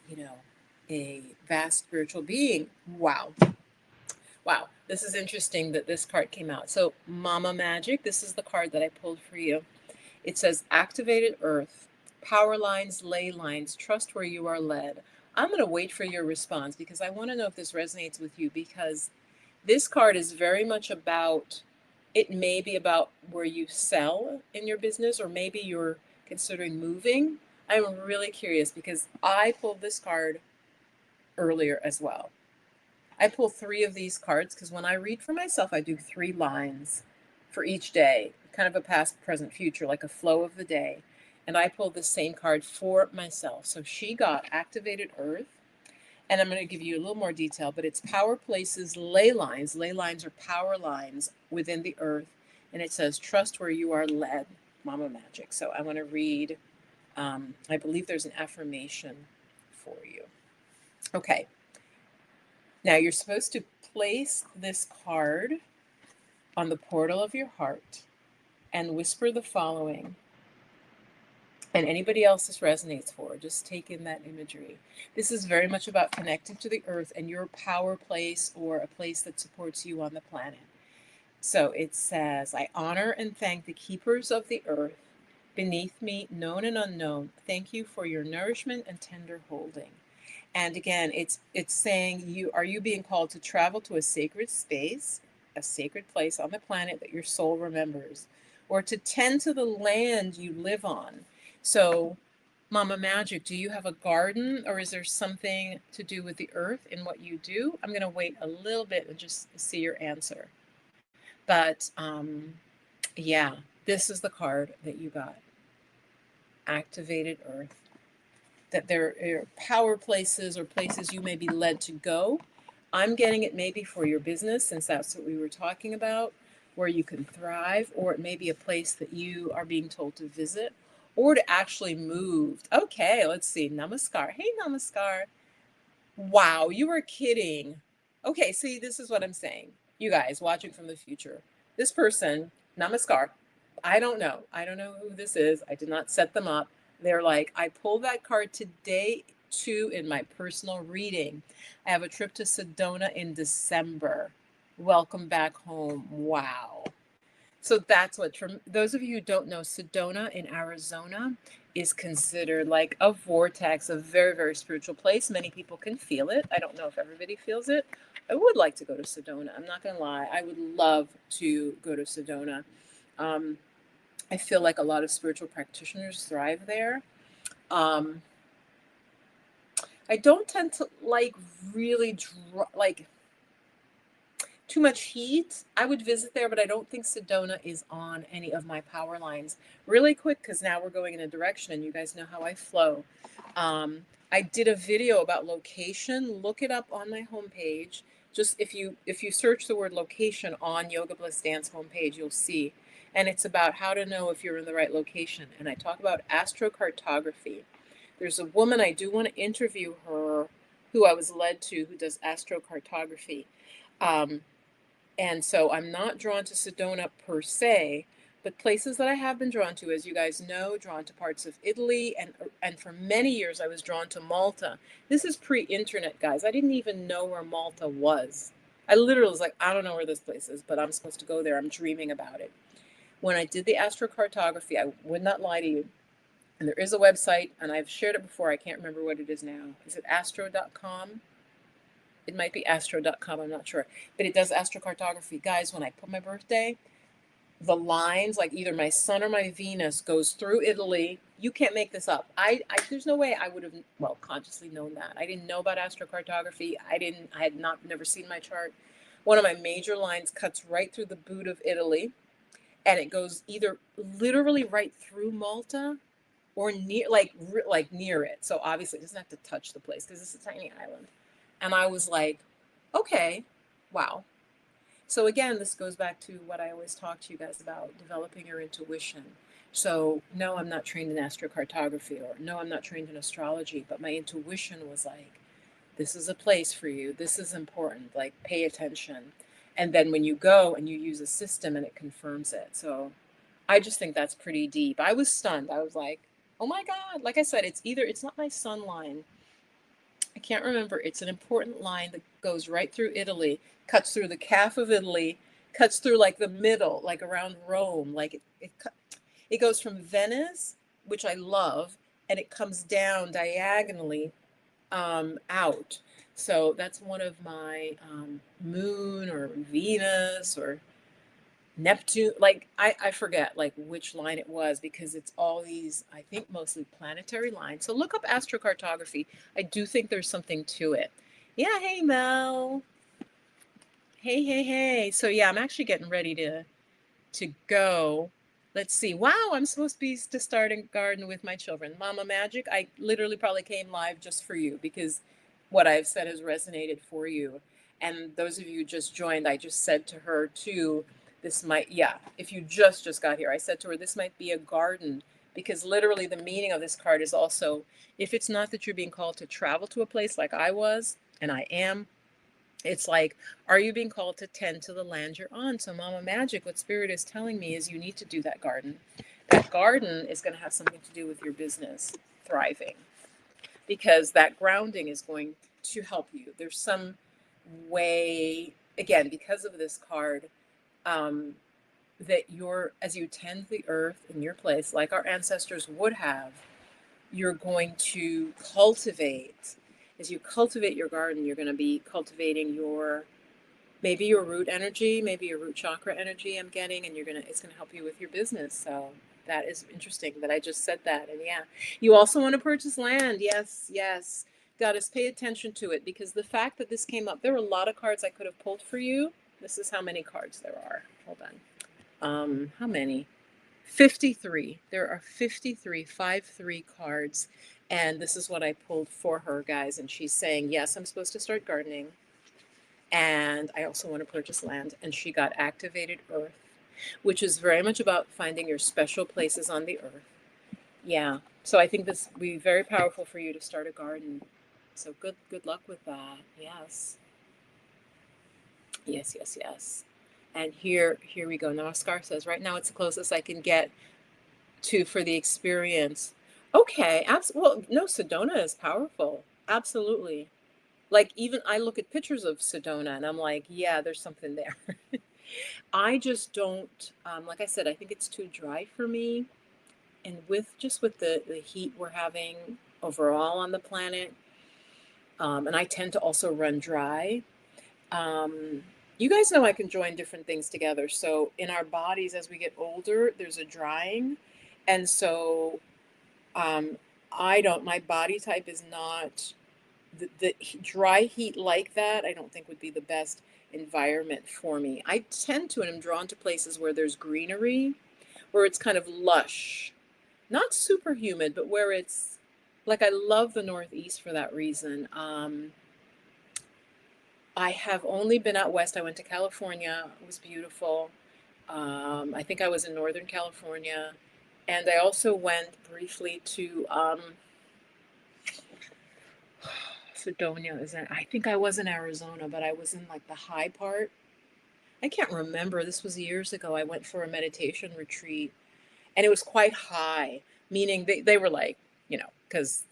vast spiritual being. Wow. Wow. This is interesting that this card came out. So, Mama Magic, this is the card that I pulled for you. It says, activated earth, power lines, ley lines, trust where you are led. I'm going to wait for your response because I want to know if this resonates with you, because this card is very much about, it may be about where you sell in your business, or maybe you're considering moving. I'm really curious because I pulled this card earlier as well. I pull 3 of these cards because when I read for myself, I do 3 lines for each day, kind of a past, present, future, like a flow of the day. And I pulled the same card for myself. So she got activated earth. And I'm going to give you a little more detail, but it's power places, ley lines. Ley lines are power lines within the earth. And it says, trust where you are led, Mama Magic. So I want to read, I believe there's an affirmation for you. Okay. Now you're supposed to place this card on the portal of your heart and whisper the following. And anybody else this resonates for, just take in that imagery. This is very much about connecting to the earth and your power place, or a place that supports you on the planet. So it says, I honor and thank the keepers of the earth beneath me, known and unknown. Thank you for your nourishment and tender holding. And again, it's saying, are you being called to travel to a sacred space, a sacred place on the planet that your soul remembers, or to tend to the land you live on? So, Mama Magic, do you have a garden, or is there something to do with the earth in what you do? I'm going to wait a little bit and just see your answer. But yeah, this is the card that you got. Activated earth. That there are power places or places you may be led to go. I'm getting it maybe for your business, since that's what we were talking about, where you can thrive, or it may be a place that you are being told to visit or to actually move. Okay, let's see. Namaskar. Hey, Namaskar. Wow, you were kidding. Okay, see, this is what I'm saying. You guys watching from the future. This person, Namaskar, I don't know. I don't know who this is. I did not set them up. They're like, I pulled that card today too in my personal reading. I have a trip to Sedona in December. Welcome back home. Wow. So that's what, for those of you who don't know, Sedona in Arizona is considered like a vortex, a very, very spiritual place. Many people can feel it. I don't know if everybody feels it. I would like to go to Sedona. I'm not going to lie. I would love to go to Sedona. I feel like a lot of spiritual practitioners thrive there. I don't tend to like really like too much heat. I would visit there, but I don't think Sedona is on any of my power lines. Really quick, because now we're going in a direction, and you guys know how I flow. I did a video about location. Look it up on my homepage. Just if you search the word location on Yoga Bliss Dance homepage, you'll see. And it's about how to know if you're in the right location. And I talk about astrocartography. There's a woman, I do want to interview her, who I was led to, who does astrocartography. And so I'm not drawn to Sedona per se, but places that I have been drawn to, as you guys know, drawn to parts of Italy, and for many years I was drawn to Malta. This is pre-internet, guys. I didn't even know where Malta was. I literally was like, I don't know where this place is, but I'm supposed to go there. I'm dreaming about it. When I did the astrocartography, I would not lie to you, and there is a website, and I've shared it before. I can't remember what it is now. Is it astro.com? It might be astro.com, I'm not sure. But it does astrocartography. Guys, when I put my birthday, the lines, like either my sun or my Venus goes through Italy. You can't make this up. There's no way I would have, well, consciously known that. I didn't know about astrocartography. I had never seen my chart. One of my major lines cuts right through the boot of Italy, and it goes either literally right through Malta or near, like near it. So obviously it doesn't have to touch the place because it's a tiny island. And I was like, okay, wow. So again, this goes back to what I always talk to you guys about, developing your intuition. So no, I'm not trained in astrocartography, or no, I'm not trained in astrology, but my intuition was like, this is a place for you. This is important. Like, pay attention. And then when you go and you use a system and it confirms it. So I just think that's pretty deep. I was stunned. I was like, oh my God. Like I said, it's not my sun line. I can't remember. It's an important line that goes right through Italy, cuts through the calf of Italy, cuts through like the middle, like around Rome. Like it goes from Venice, which I love, and it comes down diagonally out. So that's one of my moon or Venus or Neptune. Like I forget like which line it was because it's all these, I think mostly planetary lines. So look up astrocartography. I do think there's something to it. Yeah, hey Mel. Hey, hey, hey. So yeah, I'm actually getting ready to go. Let's see. Wow, I'm supposed to start a garden with my children. Mama Magic, I literally probably came live just for you because what I've said has resonated for you. And those of you who just joined, I just said to her too, this might, yeah, if you just got here, I said to her, this might be a garden because literally the meaning of this card is also, if it's not that you're being called to travel to a place like I was, and I am, it's like, are you being called to tend to the land you're on? So, Mama Magic, what Spirit is telling me is you need to do that garden. That garden is going to have something to do with your business thriving because that grounding is going to help you. There's some way, again, because of this card, um, that as you tend the earth in your place, like our ancestors would have, you're going to cultivate. As you cultivate your garden, you're going to be cultivating maybe your root energy, maybe your root chakra energy I'm getting, and it's gonna help you with your business. So that is interesting that I just said that. And yeah, you also want to purchase land. Yes, yes. Goddess, pay attention to it because the fact that this came up, there were a lot of cards I could have pulled for you. This is how many cards there are. Hold on. How many? 53. There are 53, 5-3 cards. And this is what I pulled for her, guys. And she's saying, yes, I'm supposed to start gardening. And I also want to purchase land. And she got activated earth, which is very much about finding your special places on the earth. Yeah. So I think this would be very powerful for you to start a garden. So good luck with that. Yes. Yes, yes, yes. And here we go. Namaskar says, right now it's the closest I can get to for the experience. Okay. Well, no, Sedona is powerful. Absolutely. Like even I look at pictures of Sedona and I'm like, yeah, there's something there. I just don't, like I said, I think it's too dry for me. And with the heat we're having overall on the planet, and I tend to also run dry. Um, you guys know I can join different things together. So in our bodies, as we get older, there's a drying. And so um, my body type is not the dry heat like that. I don't think would be the best environment for me. I tend to, and I'm drawn to places where there's greenery, where it's kind of lush, not super humid, but where it's like, I love the Northeast for that reason. I have only been out west. I went to California. It was beautiful. I think I was in Northern California. And I also went briefly to Sedona. I think I was in Arizona, but I was in like the high part. I can't remember. This was years ago. I went for a meditation retreat and it was quite high, meaning they were like, because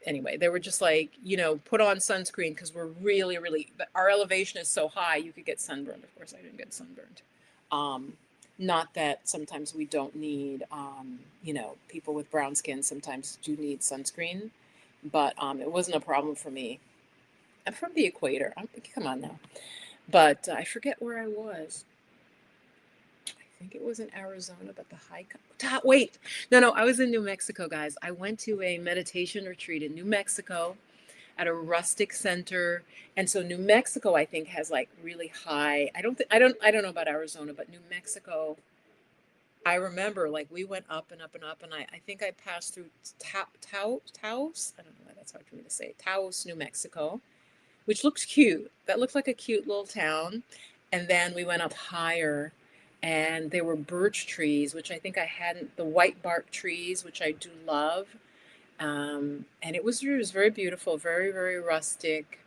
anyway, they were just like, put on sunscreen because we're really, really, our elevation is so high, you could get sunburned. Of course, I didn't get sunburned. Not that sometimes we don't need, people with brown skin sometimes do need sunscreen, but it wasn't a problem for me. I'm from the equator. Come on now. But I forget where I was. I think it was in Arizona, but no, I was in New Mexico, guys. I went to a meditation retreat in New Mexico. at a rustic center. And so New Mexico, I think, has like really high. I don't know about Arizona, but New Mexico, I remember like we went up and up and up, and I think I passed through Taos. I don't know why that's hard for me to say. Taos, New Mexico, which looks cute. That looks like a cute little town. And then we went up higher, and there were birch trees, which I think I hadn't, the white bark trees, which I do love. And it was very beautiful, very, very rustic,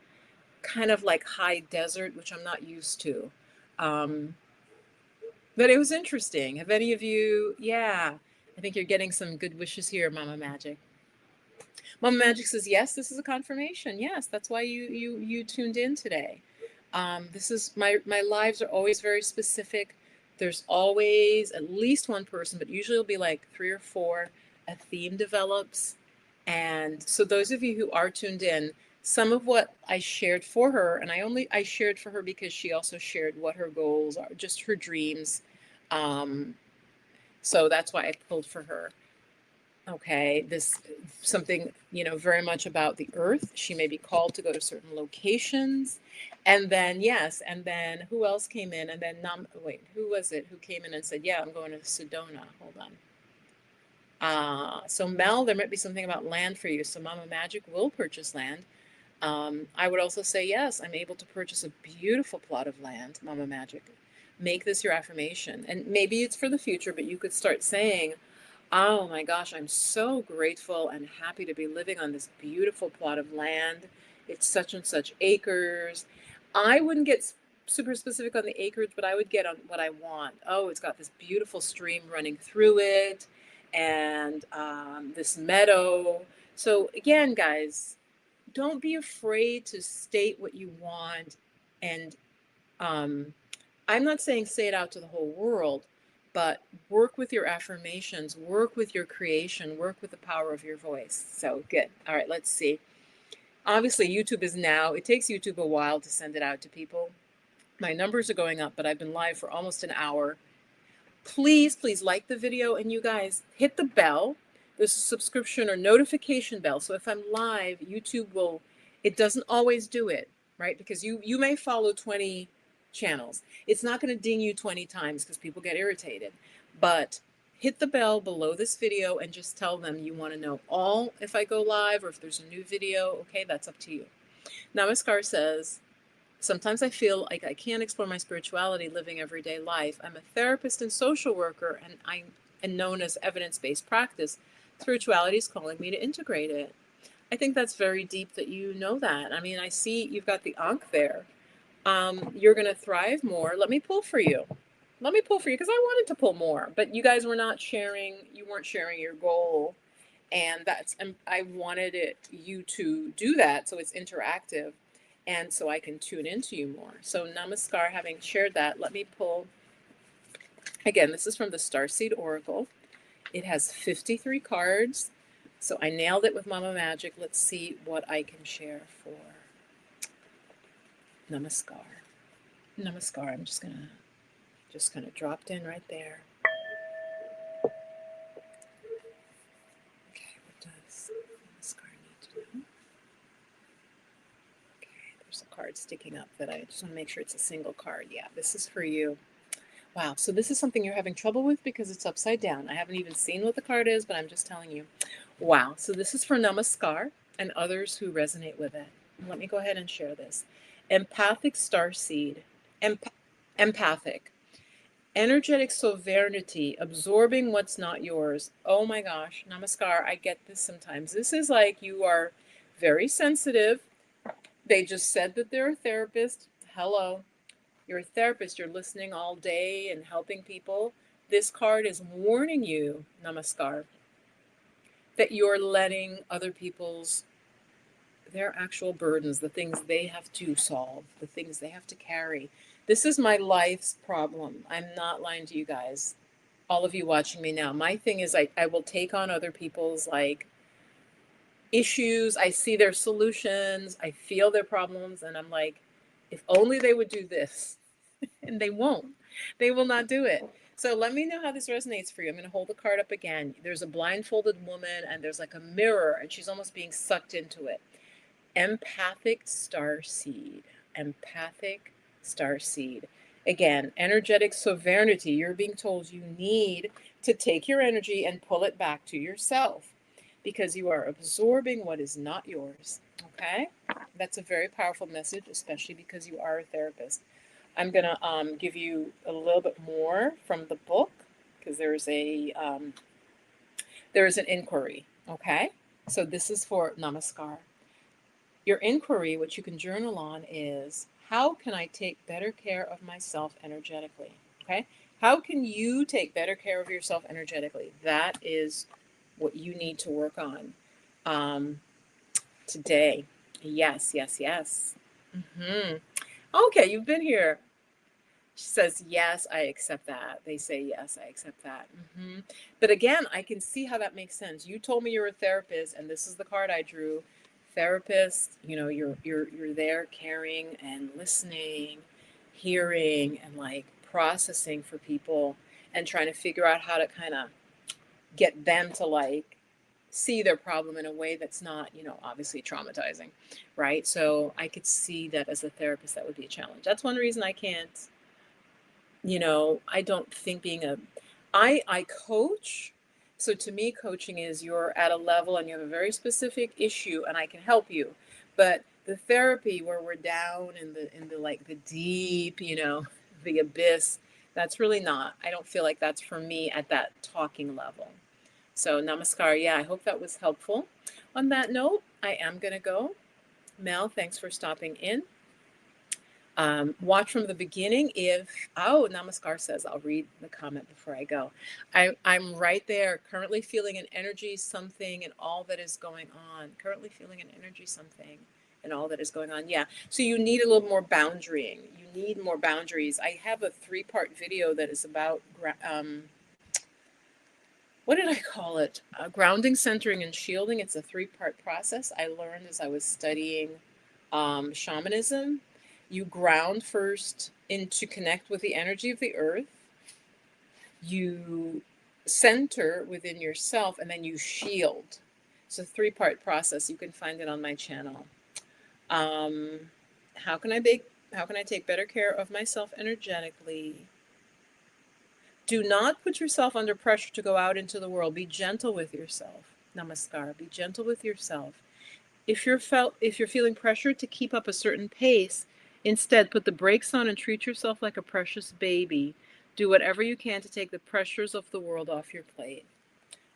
kind of like high desert, which I'm not used to. Um, but it was interesting. Have any of you, yeah, I think you're getting some good wishes here, Mama Magic. Mama Magic says, yes, this is a confirmation. Yes, that's why you tuned in today. This is my lives are always very specific. There's always at least one person, but usually it'll be like three or four. A theme develops. And so those of you who are tuned in, some of what I shared for her, and I shared for her because she also shared what her goals are, just her dreams. Um, so that's why I pulled for her. Okay, this something, very much about the earth. She may be called to go to certain locations. And then, yes, and then who else came in? And then, wait, who was it who came in and said, yeah, I'm going to Sedona. Hold on. So Mel, there might be something about land for you. So Mama Magic will purchase land. I would also say, yes, I'm able to purchase a beautiful plot of land, Mama Magic. Make this your affirmation. And maybe it's for the future, but you could start saying, oh my gosh, I'm so grateful and happy to be living on this beautiful plot of land. It's such and such acres. I wouldn't get super specific on the acreage, but I would get on what I want. Oh, it's got this beautiful stream running through it, and this meadow. So, again, guys, don't be afraid to state what you want. And um, I'm not saying say it out to the whole world, but work with your affirmations, work with your creation, work with the power of your voice. So good. All right, let's see. Obviously, YouTube is now, it takes YouTube a while to send it out to people. My numbers are going up, but I've been live for almost an hour. Please, please like the video, and you guys hit the bell. There's a subscription or notification bell. So if I'm live, YouTube will, it doesn't always do it, right? Because you may follow 20 channels. It's not going to ding you 20 times because people get irritated. But hit the bell below this video and just tell them you want to know all if I go live or if there's a new video. Okay, that's up to you. Namaskar says, sometimes I feel like I can't explore my spirituality living everyday life. I'm a therapist and social worker, and I'm known as evidence-based practice. Spirituality is calling me to integrate it. I think that's very deep that you know that. I mean, I see you've got the Ankh there. You're going to thrive more. Let me pull for you. Let me pull for you because I wanted to pull more, but you guys were not sharing. You weren't sharing your goal, and I wanted you to do that so it's interactive, and so I can tune into you more. So Namaskar, having shared that, let me pull. Again, this is from the Starseed Oracle. It has 53 cards. So I nailed it with Mama Magic. Let's see what I can share for Namaskar. Namaskar. I'm just gonna drop in right there. Okay, what does Namaskar need to know? Okay, there's a card sticking up that I just want to make sure it's a single card. Yeah, this is for you. Wow, so this is something you're having trouble with because it's upside down. I haven't even seen what the card is, but I'm just telling you. Wow, so this is for Namaskar and others who resonate with it. Let me go ahead and share this. Empathic starseed. Empathic. Energetic sovereignty, absorbing what's not yours. Oh my gosh, Namaskar, I get this sometimes. This is like you are very sensitive. They just said that they're a therapist. Hello. You're a therapist, you're listening all day and helping people. This card is warning you, Namaskar, that you're letting other people's, their actual burdens, the things they have to solve, the things they have to carry. This is my life's problem. I'm not lying to you guys, all of you watching me now. My thing is I will take on other people's issues. I see their solutions. I feel their problems. And I'm like, if only they would do this. And they won't. They will not do it. So let me know how this resonates for you. I'm going to hold the card up again. There's a blindfolded woman and there's like a mirror and she's almost being sucked into it. Empathic star seed. Empathic star seed. Again, energetic sovereignty. You're being told you need to take your energy and pull it back to yourself because you are absorbing what is not yours. Okay? That's a very powerful message, especially because you are a therapist. I'm going to give you a little bit more from the book because there is an inquiry. Okay? So this is for Namaskar. Your inquiry, which you can journal on, is how can I take better care of myself energetically? Okay? How can you take better care of yourself energetically? That is what you need to work on today. Yes, yes, yes. Okay, you've been here. She says, yes, I accept that. They say, yes, I accept that. But again, I can see how that makes sense. You told me you're a therapist, and this is the card I drew. Therapist, you're there caring and listening, hearing, and like processing for people and trying to figure out how to kind of get them to like see their problem in a way that's not, obviously traumatizing, right? So I could see that as a therapist, that would be a challenge. That's one reason I can't, I don't think I coach. So to me, coaching is you're at a level and you have a very specific issue and I can help you. But the therapy where we're down in the like the deep, the abyss, that's really not. I don't feel like that's for me at that talking level. So namaskar. Yeah, I hope that was helpful. On that note, I am going to go. Mel, thanks for stopping in. Watch from the beginning. Namaskar says, I'll read the comment before I go. I'm right there, currently feeling an energy, something, and all that is going on. Currently feeling an energy, something, and all that is going on. Yeah. So you need a little more boundarying. You need more boundaries. I have a 3-part video that is about, what did I call it? Grounding, centering, and shielding. It's a 3-part process I learned as I was studying shamanism. You ground first to connect with the energy of the earth. You center within yourself, and then you shield. It's a 3-part process. You can find it on my channel. Um, how can I take better care of myself energetically? Do not put yourself under pressure to go out into the world. Be gentle with yourself. Namaskar. Be gentle with yourself. If you're feeling pressured to keep up a certain pace, instead put the brakes on and treat yourself like a precious baby. Do whatever you can to take the pressures of the world off your plate.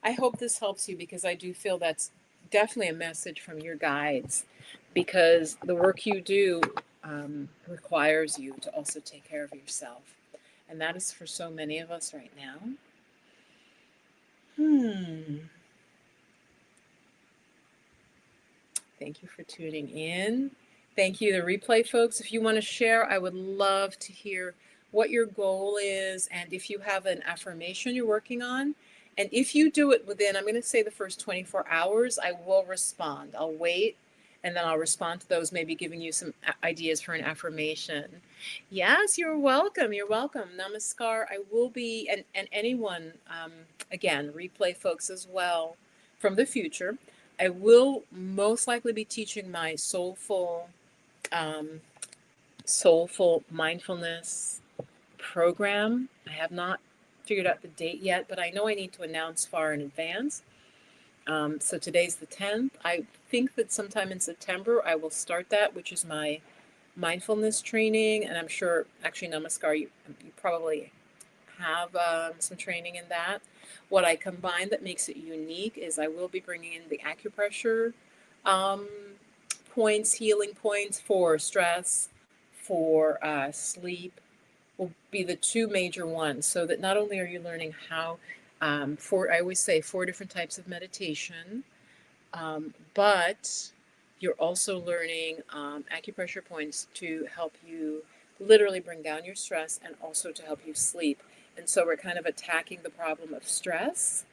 I hope this helps you because I do feel that's definitely a message from your guides because the work you do requires you to also take care of yourself. And that is for so many of us right now. Thank you for tuning in. Thank you, the replay folks. If you want to share, I would love to hear what your goal is and if you have an affirmation you're working on. And if you do it within, I'm going to say the first 24 hours, I will respond. I'll wait and then I'll respond to those, maybe giving you some ideas for an affirmation. Yes, you're welcome. You're welcome. Namaskar. I will be, and anyone, again, replay folks as well from the future. I will most likely be teaching my soulful mindfulness program. I have not figured out the date yet, but I know I need to announce far in advance. So today's the 10th. I think that sometime in September I will start that, which is my mindfulness training. And I'm sure, actually, Namaskar, you probably have some training in that. What I combine that makes it unique is I will be bringing in the acupressure points, healing points for stress, for sleep, will be the 2 major ones. So that not only are you learning how, I always say 4 different types of meditation, but you're also learning acupressure points to help you literally bring down your stress and also to help you sleep. And so we're kind of attacking the problem of stress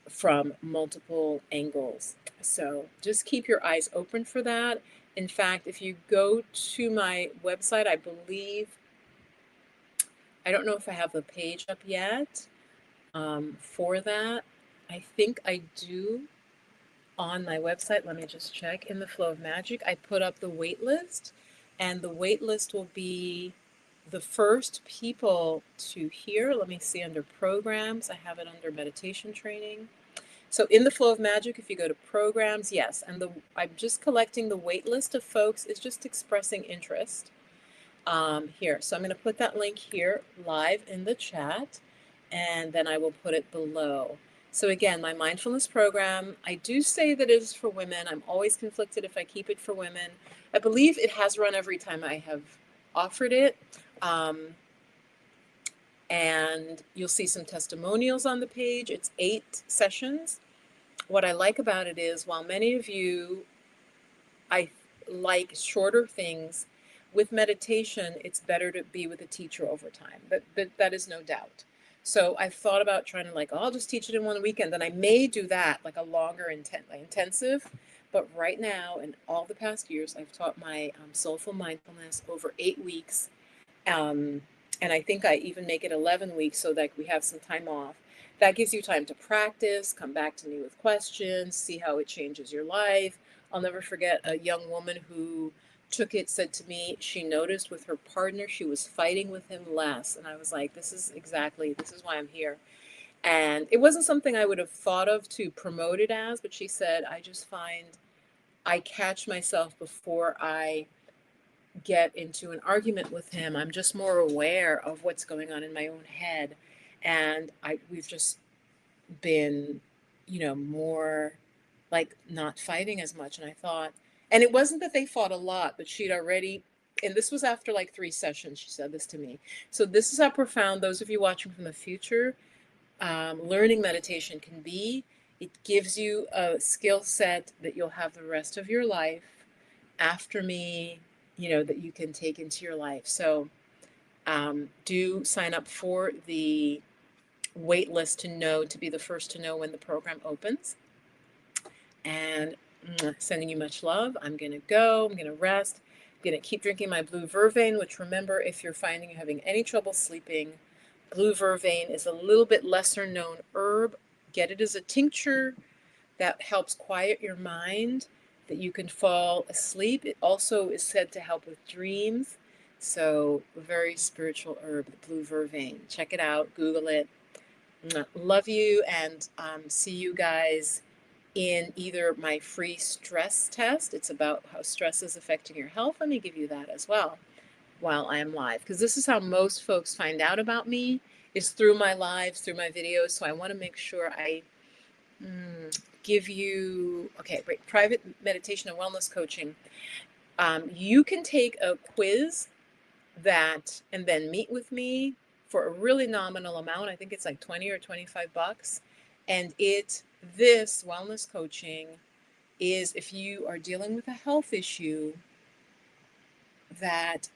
from multiple angles. So just keep your eyes open for that. In fact, if you go to my website, I don't know if I have the page up yet for that. I think I do. on my website. Let me just check. In the Flow of Magic, I put up the wait list, and the wait list will be the first people to hear. Let me see under programs. I have it under meditation training. So in the Flow of Magic, if you go to programs, yes, and I'm just collecting the wait list of folks is just expressing interest here. So I'm going to put that link here live in the chat, and then I will put it below. So again, my mindfulness program, I do say that it is for women. I'm always conflicted if I keep it for women. I believe it has run every time I have offered it. And you'll see some testimonials on the page. It's 8 sessions. What I like about it is, while many of you, I like shorter things, with meditation, it's better to be with a teacher over time. But that is no doubt. So I've thought about trying to oh, I'll just teach it in one weekend. And I may do that, like a longer intensive. But right now, in all the past years, I've taught my soulful mindfulness over 8 weeks. And I think I even make it 11 weeks so that we have some time off. That gives you time to practice, come back to me with questions, see how it changes your life. I'll never forget a young woman who took it, said to me, she noticed with her partner, she was fighting with him less. And I was like, this is why I'm here. And it wasn't something I would have thought of to promote it as, but she said, I just find I catch myself before I get into an argument with him. I'm just more aware of what's going on in my own head. And we've just been, more like not fighting as much. And I thought, and it wasn't that they fought a lot, but she'd already, and this was after like 3 sessions, she said this to me. So this is how profound, those of you watching from the future, learning meditation can be. It gives you a skill set that you'll have the rest of your life after me, that you can take into your life. So do sign up for the wait list to be the first to know when the program opens. And sending you much love. I'm going to go. I'm going to rest. I'm going to keep drinking my blue vervain, which, remember, if you're finding you're having any trouble sleeping, blue vervain is a little bit lesser known herb. Get it as a tincture that helps quiet your mind, that you can fall asleep. It also is said to help with dreams. So, a very spiritual herb, the blue vervain. Check it out, Google it. Love you, and see you guys in either my free stress test. It's about how stress is affecting your health. Let me give you that as well while I am live, because this is how most folks find out about me, is through my lives, through my videos. So I want to make sure I give you, okay, great, private meditation and wellness coaching. You can take a quiz and then meet with me for a really nominal amount. I think it's like 20 or 25 bucks. And this wellness coaching is if you are dealing with a health issue that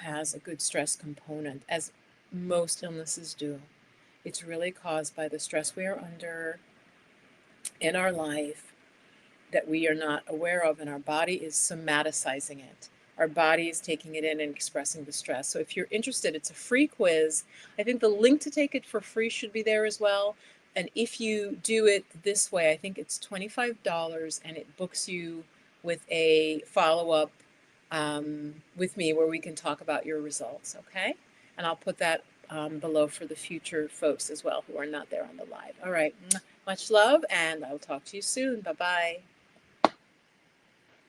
has a good stress component, as most illnesses do. It's really caused by the stress we are under in our life that we are not aware of, and our body is somaticizing it. Our body is taking it in and expressing the stress. So if you're interested, it's a free quiz. I think the link to take it for free should be there as well. And if you do it this way, I think it's $25, and it books you with a follow-up with me where we can talk about your results, okay? And I'll put that below for the future folks as well who are not there on the live. All right, much love, and I'll talk to you soon. Bye-bye.